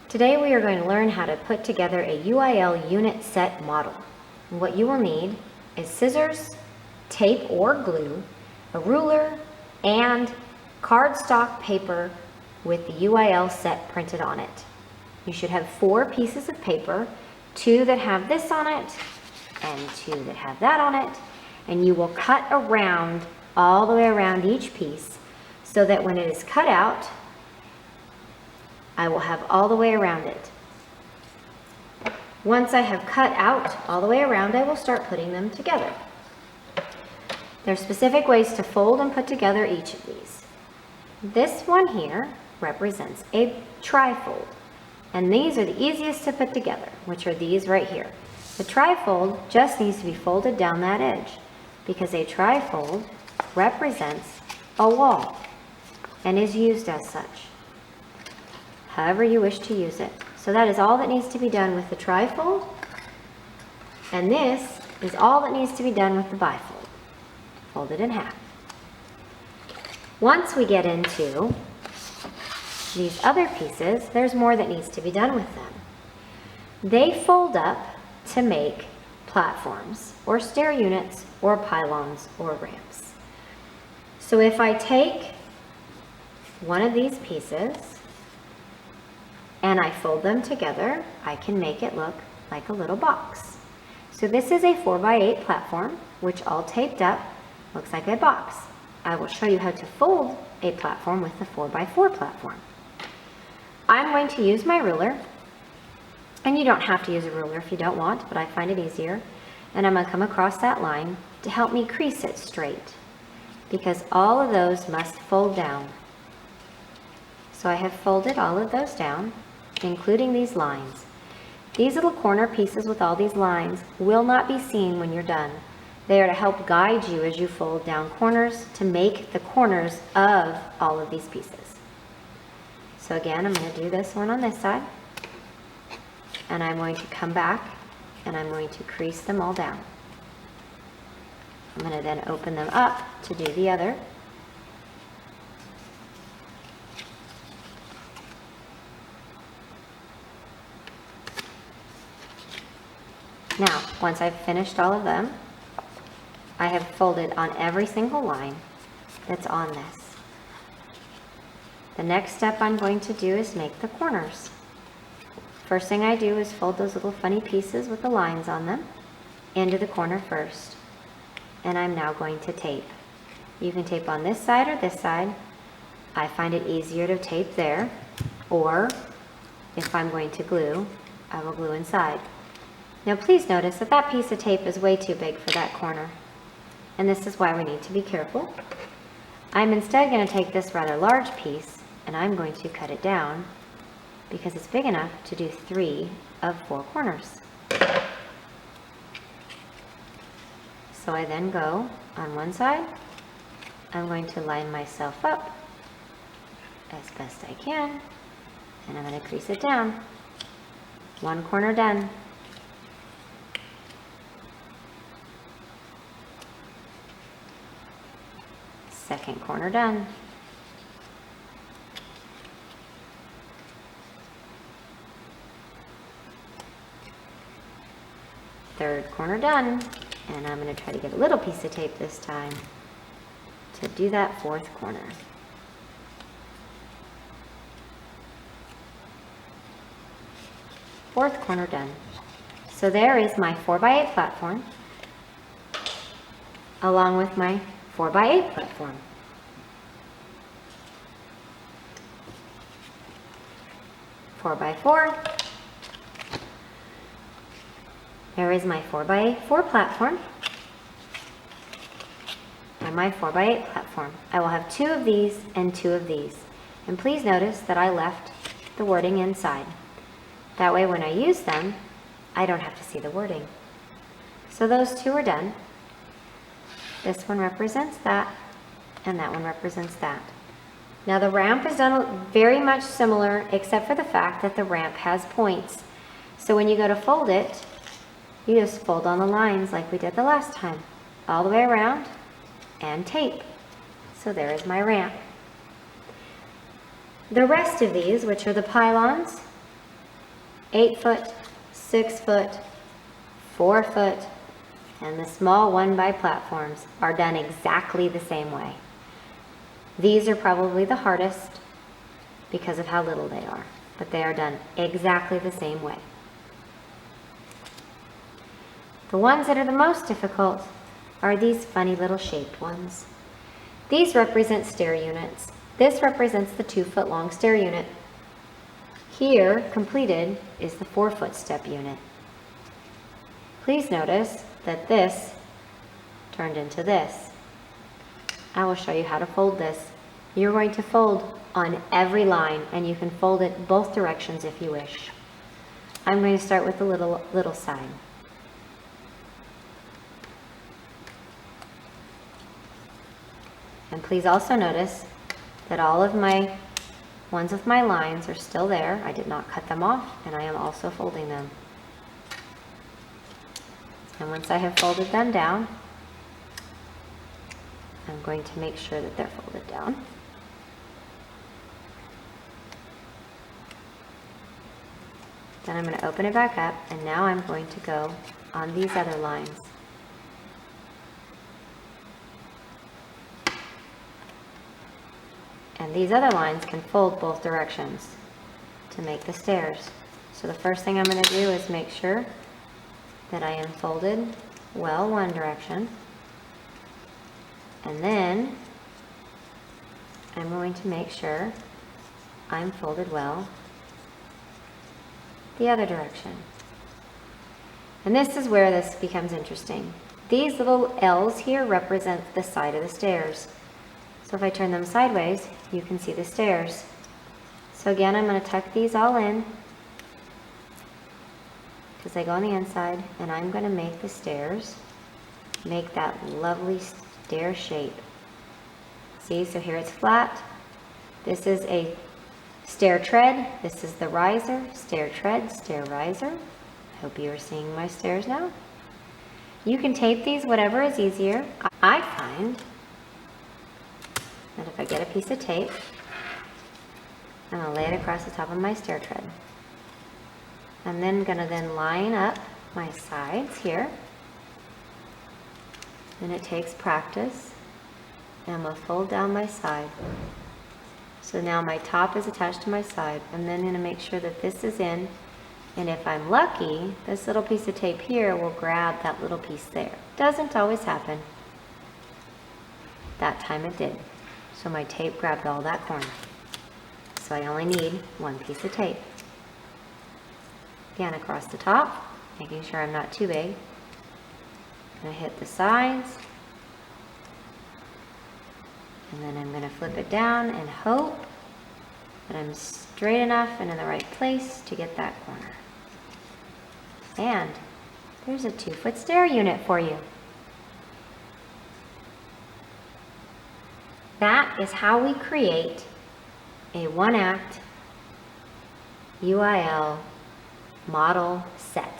Today we are going to learn how to put together a UIL Unit Set Model. And what you will need is scissors, tape or glue, a ruler, and cardstock paper with the UIL set printed on it. You should have 4 pieces of paper, 2 that have this on it, and 2 that have that on it, and you will cut around all the way around each piece so that when it is cut out, I will have all the way around it. Once I have cut out all the way around, I will start putting them together. There are specific ways to fold and put together each of these. This one here represents a trifold, and these are the easiest to put together, which are these right here. The trifold just needs to be folded down that edge because a trifold represents a wall and is used as such, however you wish to use it. So that is all that needs to be done with the trifold, and this is all that needs to be done with the bifold. Fold it in half. Once we get into these other pieces, there's more that needs to be done with them. They fold up to make platforms or stair units or pylons or ramps. So if I take one of these pieces and I fold them together, I can make it look like a little box. So this is a 4x8 platform, which all taped up looks like a box. I will show you how to fold a platform with the 4x4 platform. I'm going to use my ruler, and you don't have to use a ruler if you don't want, but I find it easier. And I'm going to come across that line to help me crease it straight, because all of those must fold down. So I have folded all of those down, including these lines. These little corner pieces with all these lines will not be seen when you're done. They are to help guide you as you fold down corners to make the corners of all of these pieces. So again, I'm going to do this one on this side, and I'm going to come back and I'm going to crease them all down. I'm going to then open them up to do the other. Now, once I've finished all of them, I have folded on every single line that's on this. The next step I'm going to do is make the corners. First thing I do is fold those little funny pieces with the lines on them into the corner first. And I'm now going to tape. You can tape on this side or this side. I find it easier to tape there, or if I'm going to glue, I will glue inside. Now please notice that that piece of tape is way too big for that corner, and this is why we need to be careful. I'm instead going to take this rather large piece and I'm going to cut it down because it's big enough to do 3 of 4 corners. So I then go on one side. I'm going to line myself up as best I can, and I'm going to crease it down. One corner done. Second corner done. Third corner done. And I'm going to try to get a little piece of tape this time to do that 4th corner. Fourth corner done. So there is my 4x8 platform along with my 4x8 platform. Four by 4. There is my 4x4 platform and my 4x8 platform. I will have 2 of these and 2 of these. And please notice that I left the wording inside. That way when I use them, I don't have to see the wording. So those 2 are done. This one represents that, and that one represents that. Now the ramp is done very much similar, except for the fact that the ramp has points. So when you go to fold it, you just fold on the lines like we did the last time, all the way around, and tape. So there is my ramp. The rest of these, which are the pylons 8 foot, 6 foot, 4 foot, and the small 1x platforms are done exactly the same way. These are probably the hardest because of how little they are, but they are done exactly the same way. The ones that are the most difficult are these funny little shaped ones. These represent stair units. This represents the 2 foot long stair unit. Here, completed, is the 4 foot step unit. Please notice that this turned into this. I will show you how to fold this. You're going to fold on every line, and you can fold it both directions if you wish. I'm going to start with the little side. And please also notice that all of my ones with my lines are still there. I did not cut them off, and I am also folding them. And once I have folded them down, I'm going to make sure that they're folded down. Then I'm going to open it back up, and now I'm going to go on these other lines. And these other lines can fold both directions to make the stairs. So the first thing I'm going to do is make sure that I am folded well one direction, and then I'm going to make sure I'm folded well the other direction. And this is where this becomes interesting. These little L's here represent the side of the stairs. So if I turn them sideways, you can see the stairs. So again, I'm going to tuck these all in because they go on the inside, and I'm going to make the stairs make that lovely stair shape. See, so here it's flat. This is a stair tread. This is the riser, stair tread, stair riser. I hope you are seeing my stairs now. You can tape these, whatever is easier. I find that if I get a piece of tape, I'm going to lay it across the top of my stair tread. I'm then going to line up my sides here. And it takes practice. And I'm going to fold down my side. So now my top is attached to my side. I'm then going to make sure that this is in. And if I'm lucky, this little piece of tape here will grab that little piece there. Doesn't always happen. That time it did. So my tape grabbed all that corner. So I only need one piece of tape. Again, across the top, making sure I'm not too big. I'm going to hit the sides. And then I'm going to flip it down and hope that I'm straight enough and in the right place to get that corner. And there's a 2 foot stair unit for you. That is how we create a 1-act UIL model set.